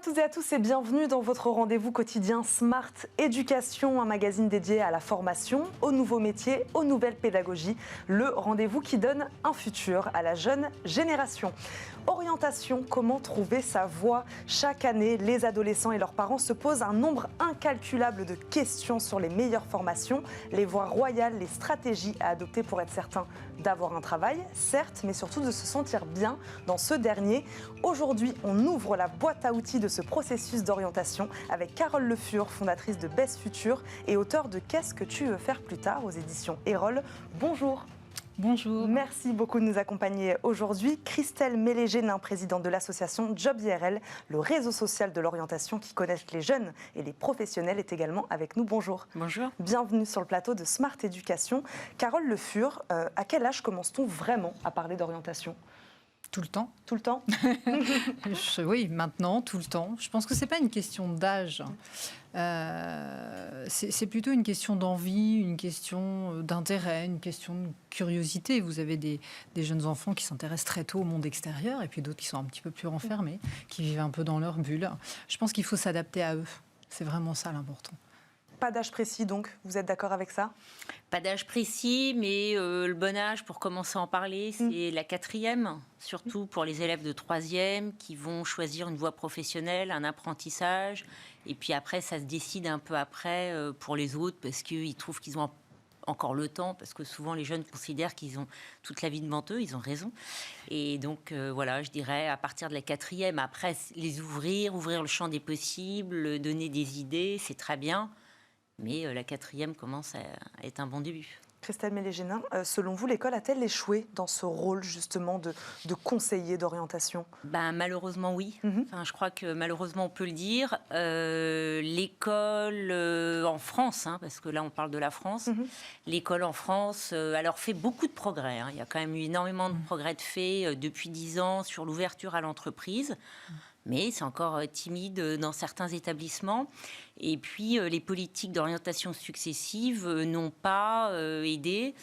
toutes et à tous et bienvenue dans votre rendez-vous quotidien Smart Éducation, un magazine dédié à la formation, aux nouveaux métiers, aux nouvelles pédagogies. Le rendez-vous qui donne un futur à la jeune génération. Orientation, comment trouver sa voie? Chaque année, les adolescents et leurs parents se posent un nombre incalculable de questions sur les meilleures formations, les voies royales, les stratégies à adopter pour être certain d'avoir un travail, certes, mais surtout de se sentir bien dans ce dernier. Aujourd'hui, on ouvre la boîte à outils de ce processus d'orientation avec Carole Le Fur, fondatrice de Best Future et auteure de Qu'est-ce que tu veux faire plus tard aux éditions Erol. Bonjour. Bonjour. Merci beaucoup de nous accompagner aujourd'hui. Christelle Mélégénin, présidente de l'association Jobs IRL, le réseau social de l'orientation qui connecte les jeunes et les professionnels, est également avec nous. Bonjour. Bonjour. Bienvenue sur le plateau de Smart Éducation. Carole Le Fur, à quel âge commence-t-on vraiment à parler d'orientation ? Tout le temps. Tout le temps? Oui, maintenant, tout le temps. Je pense que ce n'est pas une question d'âge. C'est plutôt une question d'envie, une question d'intérêt, une question de curiosité. Vous avez des jeunes enfants qui s'intéressent très tôt au monde extérieur et puis d'autres qui sont un petit peu plus renfermés, qui vivent un peu dans leur bulle. Je pense qu'il faut s'adapter à eux. C'est vraiment ça l'important. Pas d'âge précis donc, vous êtes d'accord avec ça? Pas d'âge précis, mais le bon âge pour commencer à en parler, c'est la 4e, surtout pour les élèves de 3e qui vont choisir une voie professionnelle, un apprentissage, et puis après ça se décide un peu après pour les autres parce qu'ils trouvent qu'ils ont encore le temps, parce que souvent les jeunes considèrent qu'ils ont toute la vie devant eux, ils ont raison. Et donc voilà, je dirais à partir de la 4e, après les ouvrir le champ des possibles, donner des idées, c'est très bien. Mais la 4e commence à être un bon début. Christelle Mélégénin, selon vous, l'école a-t-elle échoué dans ce rôle justement de conseiller d'orientation? Malheureusement, oui. Enfin, je crois que malheureusement, on peut le dire. L'école en France, parce que là, on parle de la France, l'école en France alors fait beaucoup de progrès. Il y a quand même eu énormément de progrès de fait depuis 10 ans sur l'ouverture à l'entreprise. Mais c'est encore timide dans certains établissements. Et puis, les politiques d'orientation successives n'ont pas aidé,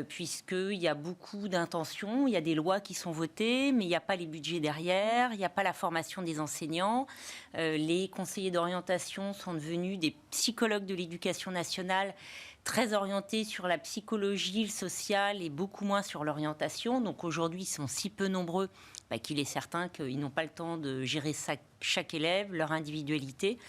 puisqu'il y a beaucoup d'intentions, il y a des lois qui sont votées, mais il n'y a pas les budgets derrière, il n'y a pas la formation des enseignants. Les conseillers d'orientation sont devenus des psychologues de l'éducation nationale, très orientés sur la psychologie, le social et beaucoup moins sur l'orientation. Donc aujourd'hui, ils sont si peu nombreux qu'il est certain qu'ils n'ont pas le temps de gérer chaque élève, leur individualité.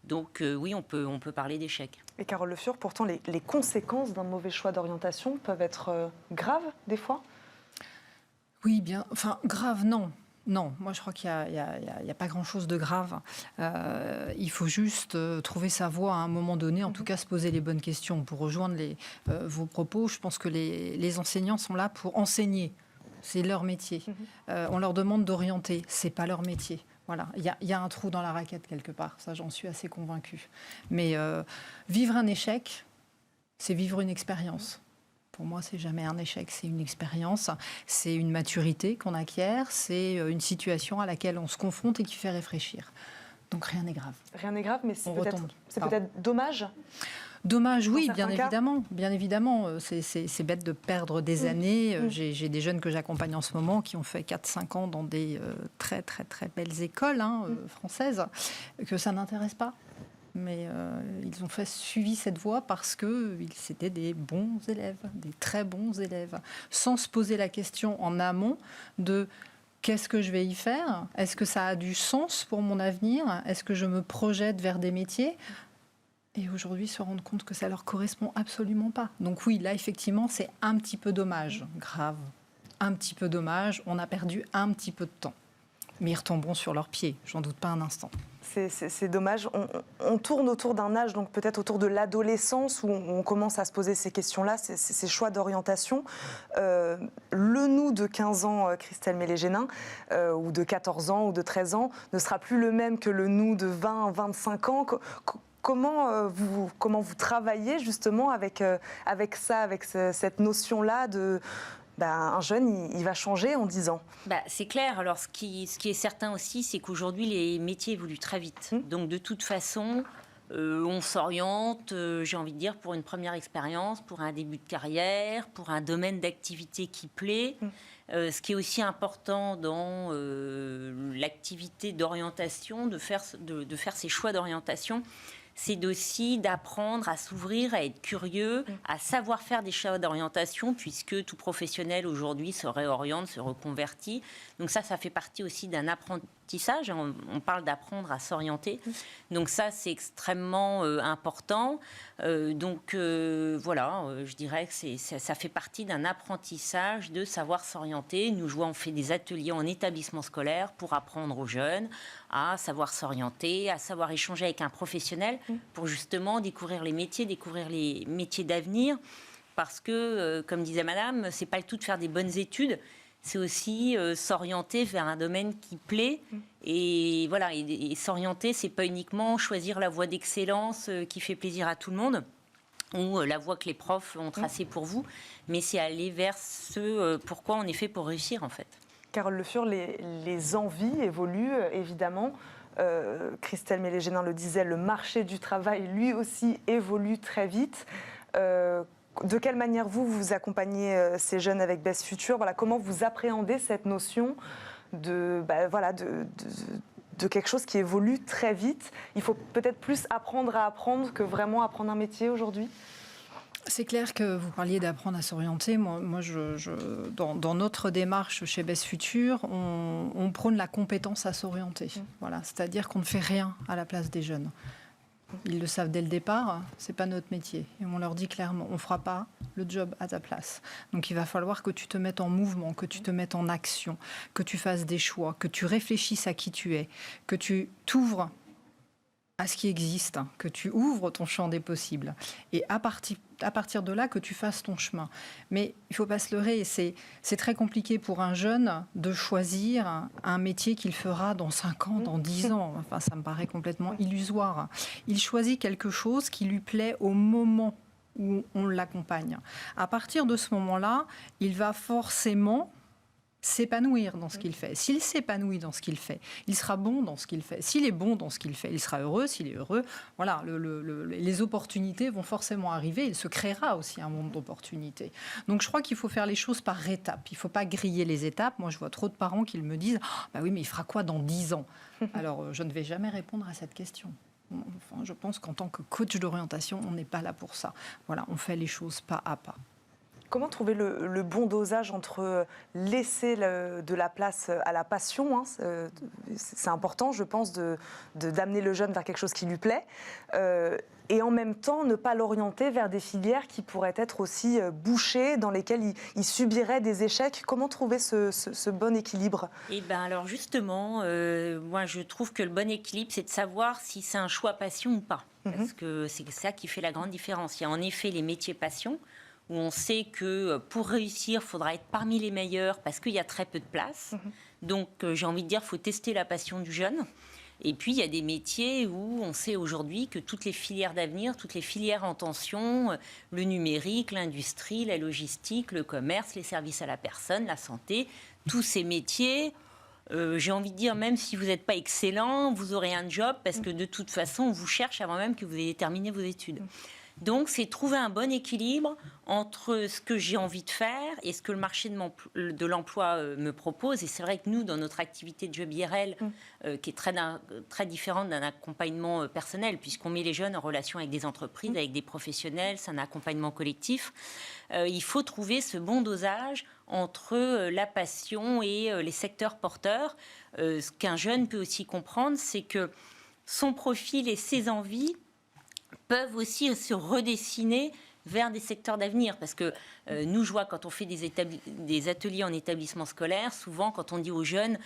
Donc oui, on peut parler d'échec. Et Carole Le Fur, pourtant, les conséquences d'un mauvais choix d'orientation peuvent être graves, des fois? Oui, bien. Enfin, grave, non. Non, moi je crois qu'il n'y a pas grand-chose de grave. Il faut juste trouver sa voie à un moment donné, en tout cas se poser les bonnes questions. Pour rejoindre vos propos, je pense que les enseignants sont là pour enseigner. C'est leur métier. On leur demande d'orienter, c'est pas leur métier. Voilà, il y a un trou dans la raquette quelque part, ça j'en suis assez convaincue. Mais vivre un échec, c'est vivre une expérience. Pour moi, c'est jamais un échec, c'est une expérience, c'est une maturité qu'on acquiert, c'est une situation à laquelle on se confronte et qui fait réfléchir. Donc rien n'est grave. Rien n'est grave, mais c'est peut-être dommage. Dommage, oui, bien évidemment. C'est bête de perdre des années. J'ai des jeunes que j'accompagne en ce moment qui ont fait 4-5 ans dans des très, très, très belles écoles françaises, que ça n'intéresse pas. Mais ils ont suivi cette voie parce que c'était des bons élèves, des très bons élèves, sans se poser la question en amont de qu'est-ce que je vais y faire? Est-ce que ça a du sens pour mon avenir? Est-ce que je me projette vers des métiers? Et aujourd'hui, se rendre compte que ça leur correspond absolument pas. Donc oui, là, effectivement, c'est un petit peu dommage, grave. Un petit peu dommage, on a perdu un petit peu de temps. Mais ils retomberont sur leurs pieds, j'en doute pas un instant. C'est dommage. On tourne autour d'un âge, donc peut-être autour de l'adolescence, où on commence à se poser ces questions-là, ces choix d'orientation. Le nous de 15 ans, Christelle Mélégénin, ou de 14 ans, ou de 13 ans, ne sera plus le même que le nous de 20, 25 ans. Comment vous travaillez justement avec ça, avec cette notion-là de... un jeune, il va changer en 10 ans. C'est clair. Alors, ce qui est certain aussi, c'est qu'aujourd'hui, les métiers évoluent très vite. Donc, de toute façon, on s'oriente, j'ai envie de dire, pour une première expérience, pour un début de carrière, pour un domaine d'activité qui plaît. Ce qui est aussi important dans l'activité d'orientation, de faire ses choix d'orientation, c'est aussi d'apprendre à s'ouvrir, à être curieux, à savoir faire des choix d'orientation, puisque tout professionnel aujourd'hui se réoriente, se reconvertit. Donc ça fait partie aussi d'un apprentissage. On parle d'apprendre à s'orienter. Donc ça, c'est extrêmement important. Voilà, je dirais que ça fait partie d'un apprentissage de savoir s'orienter. Nous, on fait des ateliers en établissement scolaire pour apprendre aux jeunes à savoir s'orienter, à savoir échanger avec un professionnel pour justement découvrir les métiers d'avenir. Parce que, comme disait madame, c'est pas le tout de faire des bonnes études, c'est aussi s'orienter vers un domaine qui plaît. Et voilà, et s'orienter, c'est pas uniquement choisir la voie d'excellence qui fait plaisir à tout le monde, ou la voie que les profs ont tracée pour vous, mais c'est aller vers ce pourquoi on est fait pour réussir, en fait. Carole Le Fur, les envies évoluent, évidemment. Christelle Mélégénin le disait, le marché du travail, lui aussi, évolue très vite. De quelle manière vous accompagnez ces jeunes avec Best Future ? Voilà, comment vous appréhendez cette notion de quelque chose qui évolue très vite ? Il faut peut-être plus apprendre à apprendre que vraiment apprendre un métier aujourd'hui ? C'est clair que vous parliez d'apprendre à s'orienter. Moi dans notre démarche chez Best Future, on prône la compétence à s'orienter. Voilà, c'est-à-dire qu'on ne fait rien à la place des jeunes. Ils le savent dès le départ, c'est pas notre métier. Et on leur dit clairement, on fera pas le job à ta place. Donc il va falloir que tu te mettes en mouvement, que tu te mettes en action, que tu fasses des choix, que tu réfléchisses à qui tu es, que tu t'ouvres à ce qui existe, que tu ouvres ton champ des possibles. Et à partir de là, que tu fasses ton chemin. Mais il ne faut pas se leurrer, c'est très compliqué pour un jeune de choisir un métier qu'il fera dans 5 ans, dans 10 ans. Enfin, ça me paraît complètement illusoire. Il choisit quelque chose qui lui plaît au moment où on l'accompagne. À partir de ce moment-là, il va forcément s'épanouir dans ce qu'il fait. S'il s'épanouit dans ce qu'il fait, il sera bon dans ce qu'il fait. S'il est bon dans ce qu'il fait, il sera heureux. S'il est heureux, voilà, les opportunités vont forcément arriver. Il se créera aussi un monde d'opportunités. Donc je crois qu'il faut faire les choses par étapes. Il ne faut pas griller les étapes. Moi, je vois trop de parents qui me disent « Bah oui, mais il fera quoi dans 10 ans ?» Alors, je ne vais jamais répondre à cette question. Enfin, je pense qu'en tant que coach d'orientation, on n'est pas là pour ça. Voilà, on fait les choses pas à pas. Comment trouver le bon dosage entre laisser de la place à la passion, hein, c'est important, je pense, d'amener le jeune vers quelque chose qui lui plaît, et en même temps ne pas l'orienter vers des filières qui pourraient être aussi bouchées, dans lesquelles il subirait des échecs. Comment trouver ce bon équilibre ? Eh bien, alors justement, moi je trouve que le bon équilibre, c'est de savoir si c'est un choix passion ou pas. Parce que c'est ça qui fait la grande différence. Il y a en effet les métiers passion, où on sait que pour réussir, il faudra être parmi les meilleurs parce qu'il y a très peu de place. Donc, j'ai envie de dire, il faut tester la passion du jeune. Et puis, il y a des métiers où on sait aujourd'hui que toutes les filières d'avenir, toutes les filières en tension, le numérique, l'industrie, la logistique, le commerce, les services à la personne, la santé, tous ces métiers, j'ai envie de dire, même si vous n'êtes pas excellent, vous aurez un job parce que de toute façon, on vous cherche avant même que vous ayez terminé vos études. Donc, c'est trouver un bon équilibre entre ce que j'ai envie de faire et ce que le marché de l'emploi me propose. Et c'est vrai que nous, dans notre activité de Job IRL, qui est très différente d'un accompagnement personnel, puisqu'on met les jeunes en relation avec des entreprises, avec des professionnels, c'est un accompagnement collectif, il faut trouver ce bon dosage entre la passion et les secteurs porteurs. Ce qu'un jeune peut aussi comprendre, c'est que son profil et ses envies peuvent aussi se redessiner vers des secteurs d'avenir. Parce que nous, je vois, quand on fait des ateliers en établissement scolaire, souvent, quand on dit aux jeunes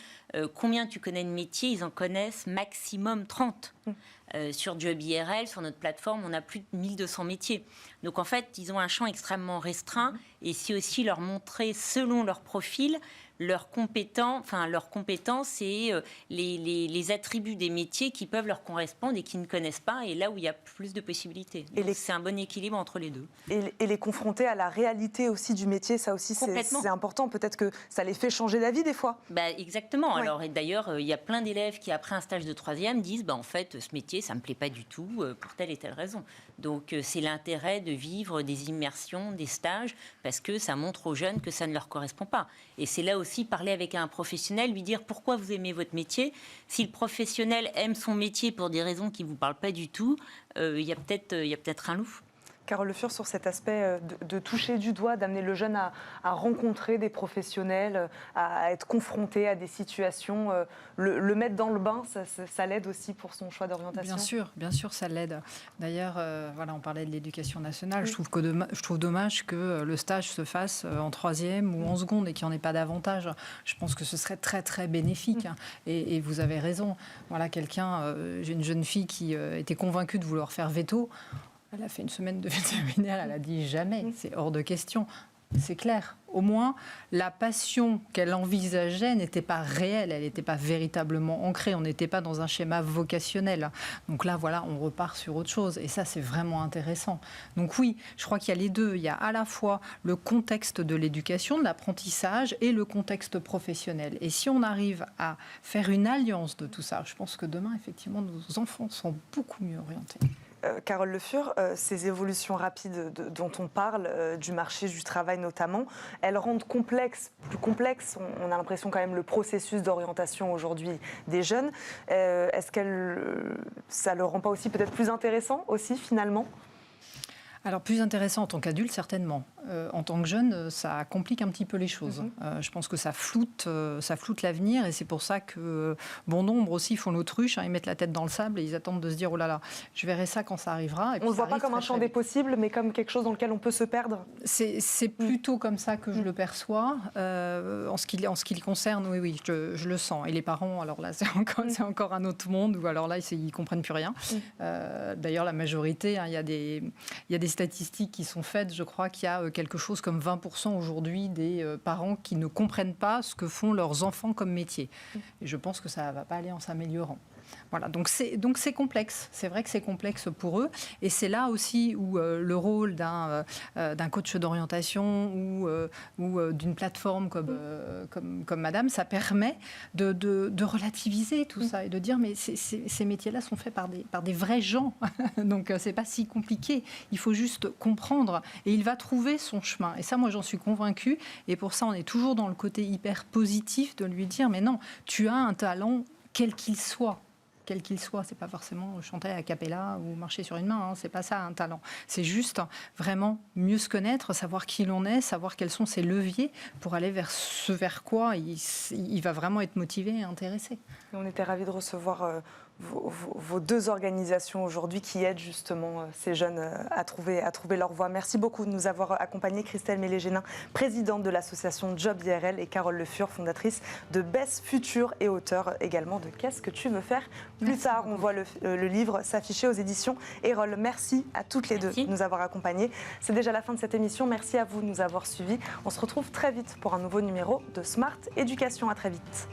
combien tu connais de métiers, ils en connaissent maximum 30. Sur Job IRL, sur notre plateforme, on a plus de 1200 métiers. Donc, en fait, ils ont un champ extrêmement restreint. Et c'est aussi leur montrer, selon leur profil, leurs compétences et les attributs des métiers qui peuvent leur correspondre et qui ne connaissent pas, et là où il y a plus de possibilités. C'est un bon équilibre entre les deux. Et les confronter à la réalité aussi du métier, ça aussi c'est important. Peut-être que ça les fait changer d'avis des fois. Exactement. Ouais. Alors, et d'ailleurs, il y a plein d'élèves qui, après un stage de 3e, disent en fait, ce métier, métier, ça me plaît pas du tout pour telle et telle raison. Donc c'est l'intérêt de vivre des immersions, des stages, parce que ça montre aux jeunes que ça ne leur correspond pas. Et c'est là aussi parler avec un professionnel, lui dire pourquoi vous aimez votre métier. Si le professionnel aime son métier pour des raisons qui vous parlent pas du tout, il y a peut-être un loup. Carole Le Fur, sur cet aspect de toucher du doigt, d'amener le jeune à rencontrer des professionnels, à être confronté à des situations, le mettre dans le bain, ça l'aide aussi pour son choix d'orientation. Bien sûr, ça l'aide. D'ailleurs, voilà, on parlait de l'éducation nationale. Oui. Je trouve dommage que le stage se fasse en 3e ou en seconde et qu'il n'y en ait pas davantage. Je pense que ce serait très, très bénéfique. Et vous avez raison. Voilà, j'ai une jeune fille qui était convaincue de vouloir faire veto. Elle a fait une semaine de vétérinaire, elle a dit jamais, c'est hors de question. C'est clair. Au moins, la passion qu'elle envisageait n'était pas réelle, elle n'était pas véritablement ancrée, on n'était pas dans un schéma vocationnel. Donc là, voilà, on repart sur autre chose. Et ça, c'est vraiment intéressant. Donc oui, je crois qu'il y a les deux. Il y a à la fois le contexte de l'éducation, de l'apprentissage et le contexte professionnel. Et si on arrive à faire une alliance de tout ça, je pense que demain, effectivement, nos enfants sont beaucoup mieux orientés. Carole Le Fur, ces évolutions rapides dont on parle, du marché du travail notamment, elles rendent plus complexe, on a l'impression quand même, le processus d'orientation aujourd'hui des jeunes. Est-ce que ça ne le rend pas aussi peut-être plus intéressant aussi finalement ? Alors plus intéressant en tant qu'adulte, certainement. En tant que jeune, ça complique un petit peu les choses. Je pense que ça floute l'avenir et c'est pour ça que bon nombre aussi font l'autruche, ils mettent la tête dans le sable et ils attendent de se dire « oh là là, je verrai ça quand ça arrivera ». On ne le voit pas comme un champ des possibles, mais comme quelque chose dans lequel on peut se perdre. C'est plutôt comme ça que je le perçois. En ce qui le concerne, oui, je le sens. Et les parents, alors là, c'est encore un autre monde où alors là, ils ne comprennent plus rien. D'ailleurs, la majorité, il y a des statistiques qui sont faites, je crois qu'il y a quelque chose comme 20% aujourd'hui des parents qui ne comprennent pas ce que font leurs enfants comme métier. Et je pense que ça ne va pas aller en s'améliorant. Voilà, donc c'est complexe. C'est vrai que c'est complexe pour eux. Et c'est là aussi où le rôle d'un coach d'orientation ou d'une plateforme comme Madame, ça permet de relativiser tout ça et de dire mais ces métiers-là sont faits par des vrais gens. Donc c'est pas si compliqué. Il faut juste comprendre et il va trouver son chemin. Et ça, moi, j'en suis convaincue. Et pour ça, on est toujours dans le côté hyper positif de lui dire mais non, tu as un talent quel qu'il soit. Quel qu'il soit, c'est pas forcément chanter a cappella ou marcher sur une main, c'est pas ça un talent. C'est juste vraiment mieux se connaître, savoir qui l'on est, savoir quels sont ses leviers pour aller vers ce vers quoi il va vraiment être motivé et intéressé. Et on était ravis de recevoir vos deux organisations aujourd'hui qui aident justement ces jeunes à trouver leur voie. Merci beaucoup de nous avoir accompagnés. Christelle Mélégénin, présidente de l'association Job IRL et Carole Le Fur, fondatrice de BESS Futur et auteure également de Qu'est-ce que tu veux faire plus tard. On voit le livre s'afficher aux éditions Erol. Merci à toutes les deux de nous avoir accompagnés. C'est déjà la fin de cette émission. Merci à vous de nous avoir suivis. On se retrouve très vite pour un nouveau numéro de Smart Éducation. À très vite.